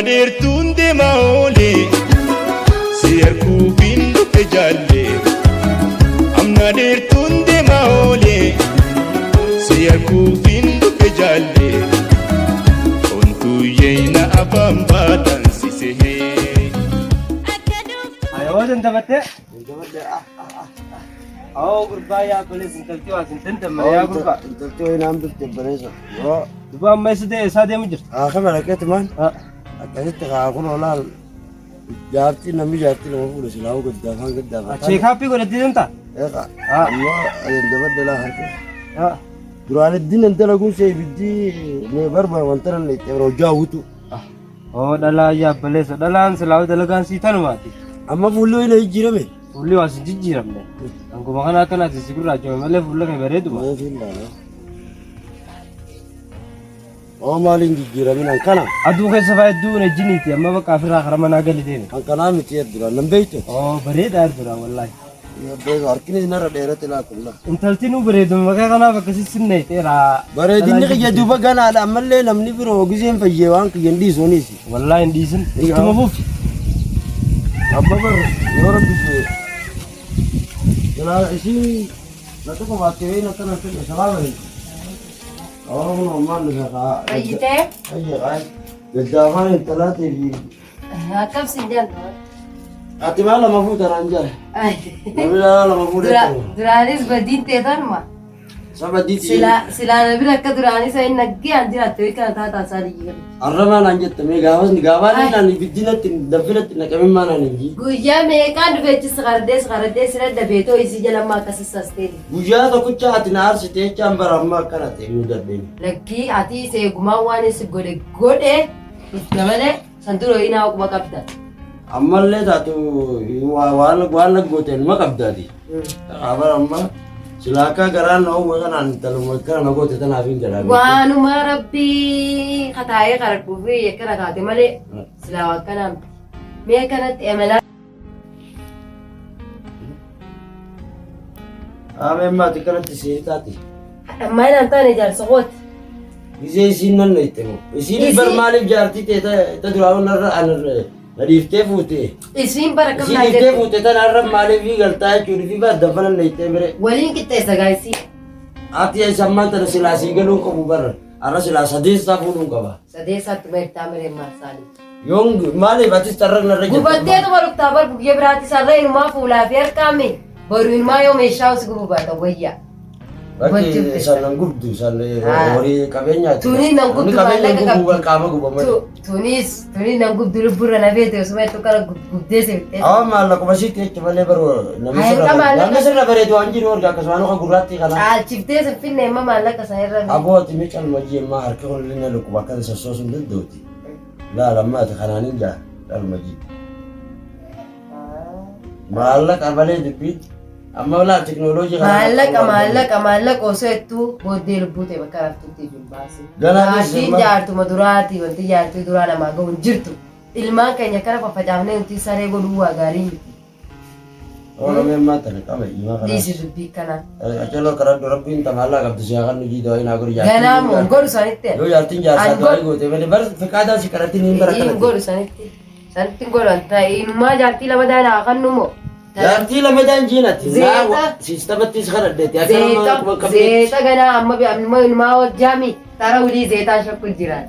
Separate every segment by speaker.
Speaker 1: dirtuun deemaa oolee si arguufiin dhufe jaallee. Amma dirtuun deemaa oolee si arguufiin dhufe jaallee. Ontuu yeena abaan baatan si sehee.
Speaker 2: Ayawaan taphattee? Oo gurbaa yaa kolees intaltii waa sintan dammare yaa gurbaa.
Speaker 3: Intaltii waa inaan birte bareessa.
Speaker 2: Dubbaa amma isaa deemu jirti.
Speaker 3: Kamar akkeetti maan? Akkasitti kun olaal jaartii namni jaartii nama fuudhe silaamu gaddaafaan gaddaafaa.
Speaker 2: Cheekaappii godhattee deemtaa?
Speaker 3: Eeqa. Ammoo dabaddalaa harka. Duraan iddiin intala kun see ibiddii mee barbaada wanta nan itti hojjaa hawwitu.
Speaker 2: Oo dhalaa yaabbaleessa dhalaan silaamu dalagaan sii tanumaati.
Speaker 3: Amma fuulli wayina jijjiirame.
Speaker 2: Fuulli waa si jijjiiramne. Anguma kana akkanaati si gurraachame malee fuulla kee bareeduma. Oo maaliin jijjiiraminaan kana?
Speaker 3: Aduu
Speaker 2: keessa fayyaduu ejjiniiti amma bakka afirraa karaa manaa gali deeme.
Speaker 3: Kan kanaa miti duraan nan beektu.
Speaker 2: Oo bareedaa duraan wallaahi.
Speaker 3: Harkini narra dheerate laakulla.
Speaker 2: Intalti nu bareeduma maqaa kanaaf akkasii sinne dheeraa.
Speaker 3: Bareedinni kiyya duuba ganaadha ammallee namni biroo giseen fayyee waan kiyyan dhiisuunis.
Speaker 2: Wallaahi hin dhiisin. Ittuma fuufi.
Speaker 3: Abba barra yoo rabbi fee. Jalaa isii natti kophattee wayii natti natti sababa hin. Oo maal nufataa.
Speaker 4: Fayyitee?
Speaker 3: Fayyee gaddaafaan intalaatee fi.
Speaker 4: Akkam jaalladha.
Speaker 3: Ati maal lama fuutaraan jala? Namni lama fuudhee.
Speaker 4: Duraanis badiin teetanuma.
Speaker 3: Saba diiti.
Speaker 4: Silaa namni akka duraanis inni naggee an jiraatte wayii kana taataa isaa dhiyyee.
Speaker 3: Arramaan an jettamee gaafaan naan ibiddinatti danfinatti naqamee maanaan hin jiru.
Speaker 4: Guyyaa meeqaan dhufeechis qaradee sira dabeetoo isii jalammaa akkasii sasteeti.
Speaker 3: Guyyaa tokkicha ati na aarsitee jechaan bara ammaa akkana ta'e nu darbeen.
Speaker 4: Lakkii ati seegumaan waan isi godhe itti malee san duroo inni haa quba qabda.
Speaker 3: Ammallee taatu waan naggooteen ma qabdaati. Abara amma silaakaa garaan na hawwa kanaan taluma kana na goote tanaaf hin jedhaa.
Speaker 4: Waanuma rabbii kataa'ee qaradhuu fi akkana taate malee silaa akkanaan mee kanatti emalaa.
Speaker 3: Ameen maatii kanatti seeri taate.
Speaker 4: Ammaa inaan taane jaarsa kooti.
Speaker 3: Gisee isiin nan na itti moo. Isiin bar maaliif jaartii ta'e duraan narra Adiiftee fuutee.
Speaker 4: Isiin bara kam
Speaker 3: naa jettu. Isiin fuutee tana irra maaliif galtaa jechuudha fi baaddaffana na ittee bire.
Speaker 4: Waliin qixxeessa gaayisii.
Speaker 3: Ati sammaan tana silaasii galuun qabu barra. Arra silaa sadeessaa fuudhuun qaba.
Speaker 4: Sadeessaatti meertaa miree maasaalii.
Speaker 3: Yoon maaliif atis tarra narra jettu.
Speaker 4: Gubattee tuma dhuftaa bar buyyee biraatti sarra inumaa fuulaa fi harkaame. Boru inumaa yoo meeshaa usi gubu baata wayyaa.
Speaker 3: Bakki sannan gubdu sannan horii qabeenyaati.
Speaker 4: Tuni nan gubdu
Speaker 3: maallaqa qabdu. Qaama gubaman.
Speaker 4: Tuni nan gubdu lubburra na beete osuma itti kana gubdee seeftee.
Speaker 3: Maallaqa basiitti jecha malee baroo namni sirra bareedu waan jiru argaa akkasumaan oka gurraatti kana.
Speaker 4: Caalchiftee sinfinne imma maallaqa isaa irra.
Speaker 3: Abooti mi calmajii immaa harka hollina lukku bakka sossoosu hin danda'uti. Laalammaati kanaanin jaa calmajii. Maallaqa malee dubbiitti. Amma wala teknolojii
Speaker 4: maallaqa osoo hedduu booddee lubbuu ta'e bakka raftuutti hin baase. Gatiin jaartuma duraati wanti jaartii duraa namaa gahu hin jirtu. Ilmaan keenya kana faffacaafnee nuti saree godhuu waa gaarii miti.
Speaker 3: Oolumeen maatani qaba himaa kana.
Speaker 4: Dhiisi dubbii kana.
Speaker 3: Achaloo karaddu rabbiin tamaallaa qabdu siyaa kan nuyi dawaa inaa godhu jaartii.
Speaker 4: Ganaamoo godhu sanitti.
Speaker 3: Yoo jaartiin jaarsaa dawaa goote malee bar fiqaadaa si karatti ni bara kanatti.
Speaker 4: Godhu sanitti. Sanitti godhan ta'e inumaa jaartii lama daanaa kan numoo.
Speaker 3: Jaartii lama daan jiinati. Siistamatti si kadhadheeti.
Speaker 4: Zeeta ganaa amma inumaa hojjaami tara ulii zeetaan shakku jiraan.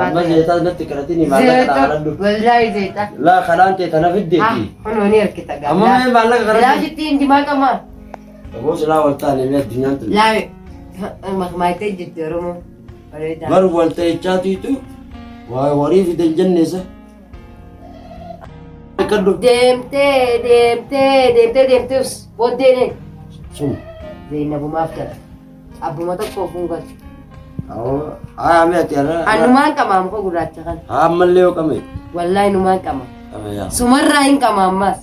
Speaker 3: Amma zeetaa natti kadhatti ni maallaqa dhaaladhu.
Speaker 4: Wallaahi zeeta.
Speaker 3: Laa kanaan ta'e tana fiddeeti.
Speaker 4: Kunoo ni harkita gaala.
Speaker 3: Amma mee maallaqa kadhatti.
Speaker 4: Laashitti hin dimaa qamaa.
Speaker 3: Daboo silaa waltaane mee addunyaan tun.
Speaker 4: Laawe makmaayitee jirti Oromoo.
Speaker 3: Bar walta'ichaatiitu warii fidan jenneessa.
Speaker 4: Deemtee booddeen
Speaker 3: sun
Speaker 4: Zeynabumaaf gala. Abbuma tokko ofuun galchu.
Speaker 3: Ame ati arra.
Speaker 4: Anumaan qamaa muka gurraacha kana.
Speaker 3: Ammallee yoo qame.
Speaker 4: Wallaahi numaan qama. Sumarraa hin qama ammas.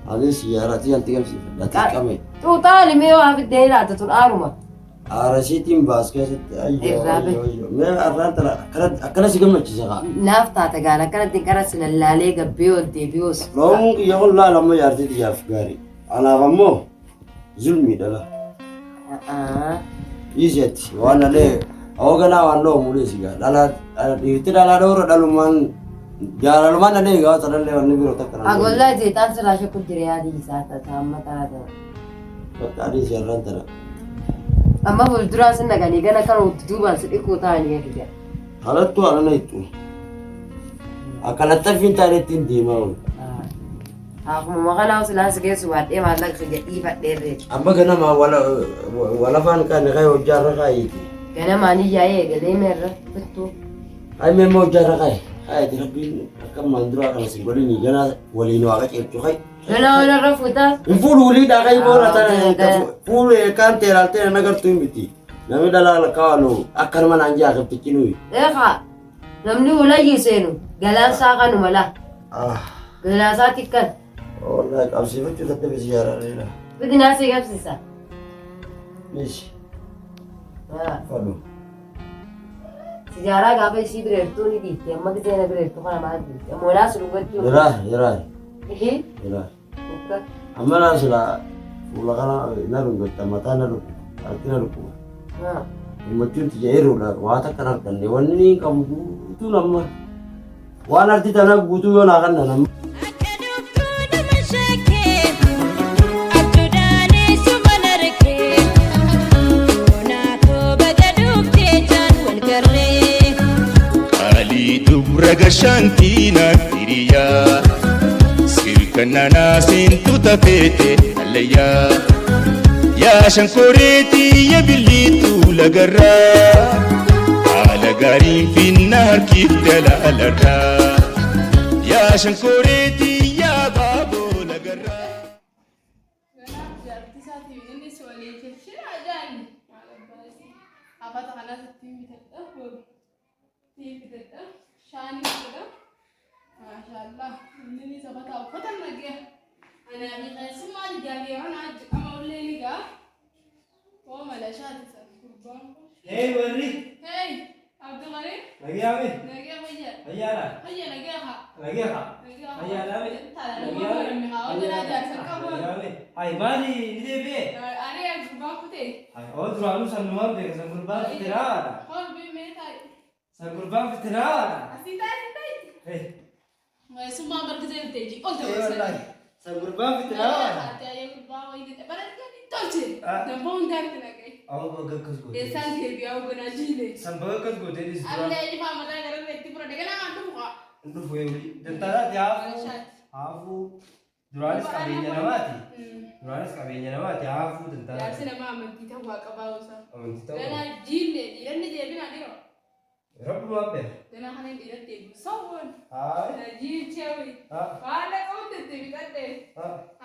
Speaker 3: Anis yaaratii anti gamsiifadha ati qame.
Speaker 4: Tuutaa limee yoo hafiddee laata tun aaruma.
Speaker 3: Aarasiitiin baas keessatti mee arraan tana akkana si gammachiisa kaa.
Speaker 4: Naaf taata gaala akkanatti qaras lallaalee gabbee ol deebi'uus.
Speaker 3: Loon kiyya kun laalamma jaartii xiyyaaf gaarii. Anaaf ammoo zulmii dhala. Dhiiseetti waan alee Awagana wano muli siga. Itu dalam orang daluman jalan ada juga terlalu lewat negeri otak kerana.
Speaker 4: Agolla jetan serasa kudiri adi saat sama tara.
Speaker 3: Tadi siaran tara.
Speaker 4: Amma fuldura sun daga ni gana kan duban su iko ta ne kike.
Speaker 3: Halattu alana itu. Akalata finta retin di mau.
Speaker 4: Aku makana wasu nasu gaisu wa ɗaya ma zaka ga ɗiba ɗaya rai.
Speaker 3: Amma gana ma wala fan kan kai ujar kai.
Speaker 4: Gana ma ni yaye ga dai mai ratto.
Speaker 3: Ai me mau ujar kai. Ai dirabin kan mandro akan singoli ni gana walino aga cek kai.
Speaker 4: Gana wala rafuta.
Speaker 3: Infulu li da kai bola ta fulu kan teral te nagar tu miti. Nami dalal kawano akan mananja ka tikinu.
Speaker 4: Ka. Namni wala yisenu. Galan sa kanu mala. Galan sa tikkan.
Speaker 3: Oh, like I'm seeing you that is here.
Speaker 4: Pwede na sigap sisa.
Speaker 3: Miss.
Speaker 4: Ah.
Speaker 3: Follow.
Speaker 4: Sijara gabe si berertu ni di. Amma kita na berertu kana mati. Amora sulugat yo.
Speaker 3: Yara.
Speaker 4: Eh?
Speaker 3: Yara.
Speaker 4: Buka.
Speaker 3: Amara sila. Pula kana naru gata mata naru. Arti naru.
Speaker 4: Ah.
Speaker 3: Macam tu jero lah. Wata kana kan. Wani kamu tu nama. Wana arti tanah butu yo nakan nama.
Speaker 1: Ragashantina tiriya sirkanana sintu tapete alaya ya shankoreti ya bilitu lagarra ala garin finnar kidala alarra ya shankoreti ya babo lagarra
Speaker 5: شاني كده ما شاء الله إنني سبتها وفتن نجيا أنا أبي سمع الجالية أنا أما أقول لي كا هو ملاشات سكربان
Speaker 2: Hey, Wari.
Speaker 5: هاي عبد الغني
Speaker 2: Lagi apa?
Speaker 5: نجيا بيجي
Speaker 2: Lagi apa?
Speaker 5: بيجي نجيا ها
Speaker 2: Lagi apa?
Speaker 5: نجيا
Speaker 2: Lagi apa?
Speaker 5: تعال نقول من هاو ده راجع سكربان
Speaker 2: Hai, mari ni dia be.
Speaker 5: أنا يا سكربان كده
Speaker 2: Hai, oh tu lalu sanumam be, sankurban fitera.
Speaker 5: هو بيميت هاي
Speaker 2: Sankurban fitera.
Speaker 5: أسيتا أسيتا
Speaker 2: Hey,
Speaker 5: ما يسمع بركزين تيجي قلت
Speaker 2: hey,
Speaker 5: بس
Speaker 2: wallahi. Sankurban fitera.
Speaker 5: أنت يا سكربان ويدي بلد كده توجه نبون دارت نجيا
Speaker 2: Aku bagai kas gue.
Speaker 5: Esan hebi au gana jile.
Speaker 2: Sampai kas gue jadi
Speaker 5: Amle
Speaker 2: sebelah.
Speaker 5: ini fama da gara rekti pro de gana antu ko.
Speaker 2: Untuk gue beli. Dan tara dia aku duranis kabinnya nama ti. Duranis kabinnya nama ti aku dan tara.
Speaker 5: Ya sina ma man kita wa ka ba usa.
Speaker 2: Aman kita.
Speaker 5: Gana jile diran ni je bina diro.
Speaker 2: Rabu apa?
Speaker 5: Gana hanen diran te bu sawon.
Speaker 2: Hai.
Speaker 5: Na jil chewi. Wala ko te te bitade.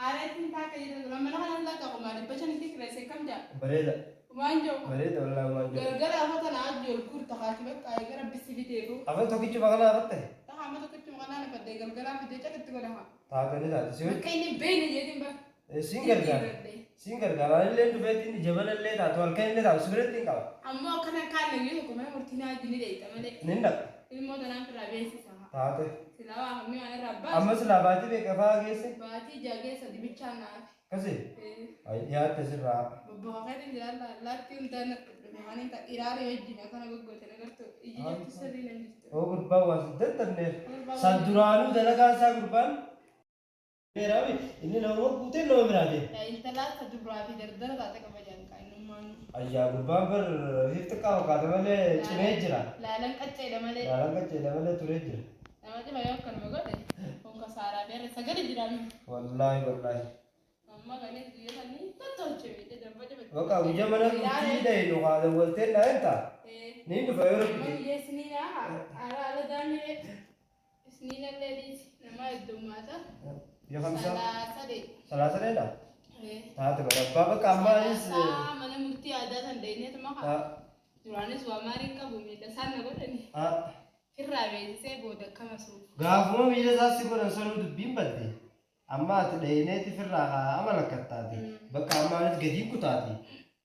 Speaker 5: Are tin ta ka yida gana mana hanan la ka ko ma de pachani ti krese kamja.
Speaker 2: Bereda.
Speaker 5: Manjo.
Speaker 2: Bereda wallahi manjo.
Speaker 5: Gara hata na ajol kur ta ka tiba ka gara bisibite ko.
Speaker 2: Apa tu kicu bakal apa teh?
Speaker 5: Ta ha ma to kitu magana na padde gara bide ta kitu gana ha.
Speaker 2: Tak ada dah. Siapa?
Speaker 5: Kaini bene je dimba.
Speaker 2: Single kan? Single kan? Ada yang tu betin di Jabal le dah. Tuan kain le dah. Seberat tinggal.
Speaker 5: Amma kana kana ngi ko ma murtina jini de ita male.
Speaker 2: Ninda.
Speaker 5: Ilmo da nan fira be si saha.
Speaker 2: Tak ada.
Speaker 5: Silawa hammi ana rabba.
Speaker 2: Amma selabati be kafa gese.
Speaker 5: Baati jage sa di bichana.
Speaker 2: Kasih.
Speaker 5: Eh.
Speaker 2: Ay ya terserah.
Speaker 5: Babba ka din dira la latti undan mehani ta irare wajji na kana goggo te nagarto iji jatti sari nan jitto.
Speaker 2: Oh kurban wasit terne. Saduranu dalaga sa kurban. Merawi ini nama putih nama berade.
Speaker 5: Ya intala ta dubra fi dardara ta ta kabajan ka inu manu.
Speaker 2: Ayah kurban ber hit kau kata male cine jira.
Speaker 5: Lalan kacce da male.
Speaker 2: Dalam kan cine male ture jira.
Speaker 5: Nama ti bayo kan magode. Kon ka sara bere sagale jira mi.
Speaker 2: Wallahi wallahi.
Speaker 5: Amma gane diya tani tatolche mi de dabba de.
Speaker 2: Waka uja mana kuti dai no kada wolte na enta. Ni nu bayo
Speaker 5: Amma
Speaker 2: rupi.
Speaker 5: ye sinina ara ala dami sinina ladies nama dumata.
Speaker 2: Ya kamsa.
Speaker 5: Salasade.
Speaker 2: Salasade dah.
Speaker 5: Eh.
Speaker 2: Tahu tu berapa kamas.
Speaker 5: Mana murti ada tanda ini tu maka. Duranis wa mari ka bumi da sanna godani. Firra be sai boda kama su.
Speaker 2: Gafu mi da sasi ko dan sanu du bimbati. Amma tu dai ne ti firra ka amala kattati. Baka amma gadi kutati.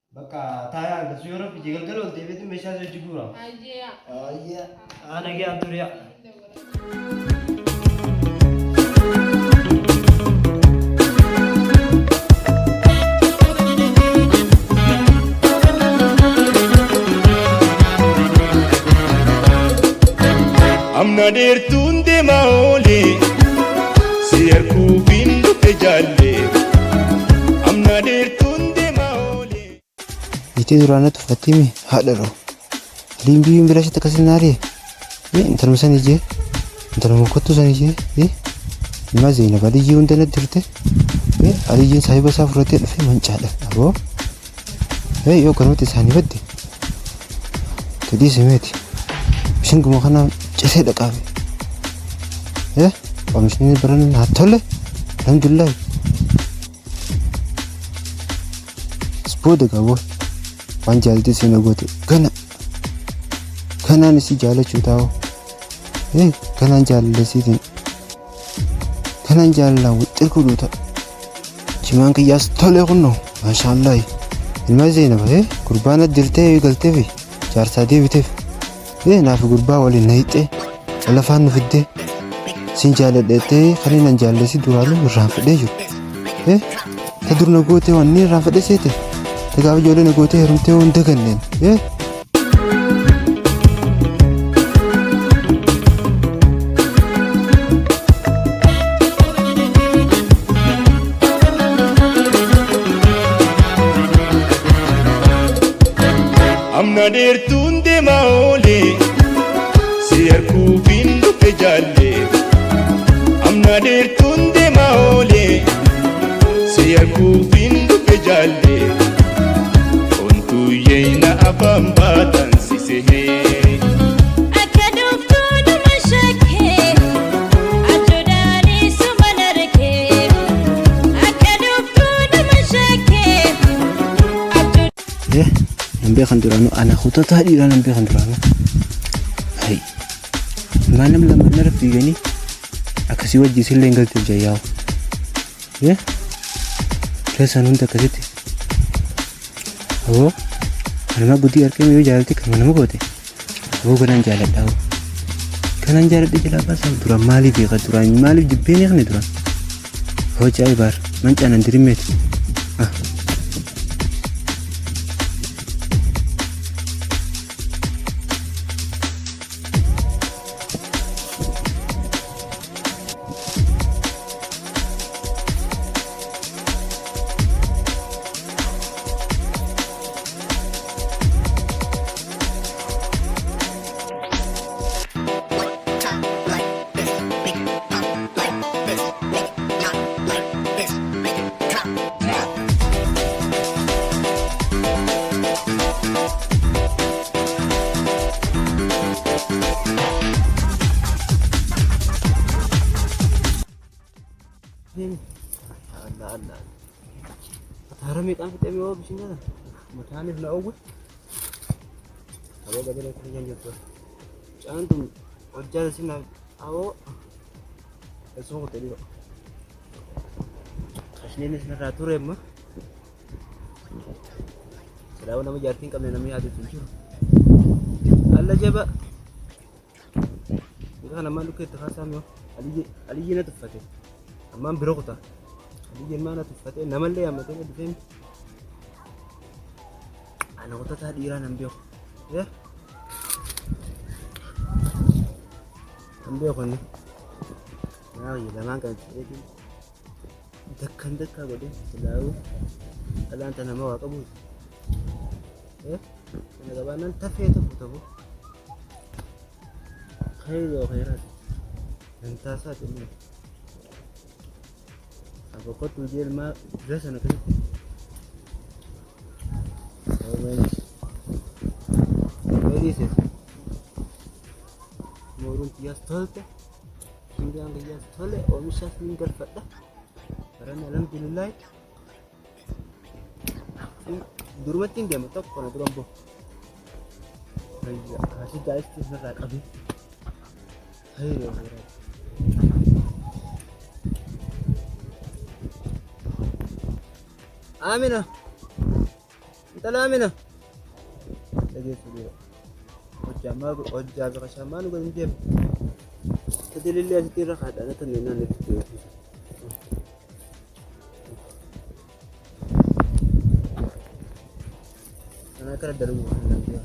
Speaker 2: Baka taya da su yoro pi jigal galo te be tu mesha je jigura.
Speaker 5: Ajiya.
Speaker 2: Ayya. Ana ge anturiya.
Speaker 1: amna dheertuun deemaa oolee si arguuf hin dhufe jaallee amna dheertuun deemaa oolee.
Speaker 6: Itee duraanatu uffattee haadha aliin biyyiin bira ishee akkasiin naaree intaluma san ijee intaluma kottu san ijee ilma Zeenab Aliyyii hunda natti jirte Aliyyiin saahiba isaa fudhatee dhufe mancaadha aboo yoo kanumatti isaanii badde tadii simeeti bishaan gumaa kana cisee dhaqaabe oomishni baran haa tolle alhamdulillahi booda gaaboo waan jaallatee seenaa goote kanaan isii jaalachuu taa'u kanaan jaalallasiitiin kanaan jaalallaan wixxir kudhuuta cimaan kiyyaas tolee kunnoo maashaallah ilma Zeenab gurbaan addirtee galtee fi jaarsaa deebiteef naafi gurbaa waliin na hixxee calafaan nu fiddee siin jaaladheettee kanneen an jaallasi duraanuu irraanfadhee jiru ta durna gootee waan inni irraanfadhee seete ta gaafa ijoollee na gootee heerumtee waan daganneen
Speaker 1: amna dheertuun deemaa oolee si arguuf hin dhufe jaallee amna dheertuun deemaa oolee si arguuf hin dhufe jaallee ontuu yeena afaan baatan si sehee.
Speaker 7: Akka dhuftuu dhuma shakkee ajoodaanis mana rakee akka dhuftuu dhuma shakkee ajoodaanis.
Speaker 6: Nambe kan duranu anak kota tadi lah nambe kan duranu. Hai, malam lama nara pigani, akasi wajib sih lenggal terjayau. Ya, kesan untuk kasih. Oh, karena budi arke meyo jalan ti karena nama gote. Oh, kanan jalan tahu. Kanan jalan di jalan apa sih? Duran malif ya, duran malif jebeni kan duran. Oh, cai bar, mancanan dirimet. Ah.
Speaker 2: Allah Tarami kan kita mau bisnya lah. Makanan lah awal. Awal gak ada kerjaan juga. Jangan tuh kerja di sini awal. Esok tadi kok. Asli ini sebenarnya atur ya mah. Sedang nama jarting kami namanya ada tujuh. Allah jaba. Kita nama lu kita kasam yo. Ali jina tu fatih. Amam berokta. Ali jina mana tu fatih. Nama le yang macam tu kan. Anak kita tadi iran ambil. Ya. Ambil kan ni. Nah, ini lamang kan. Dekat kau deh. Selalu. Kalau anda nama apa kamu? Ya. Kalau kabanan tafe tu tahu. Khair ya khairat. Entah sahaja ni. Apa kau tu dia mak dress anak ni? Oh guys. Very nice. Morun tias tolte. Hingga tias tolte. Omisas minggar pada. Karena alhamdulillah. Durmatin dia matok kono durombo. Ayya, kasih guys tu nak abi. Hai ya. Amina. Entah Amina. Lagi sudah. Ojama kasama nu kan dia. Tadi lihat tira kada ada tenan itu. Karena dari mana dia?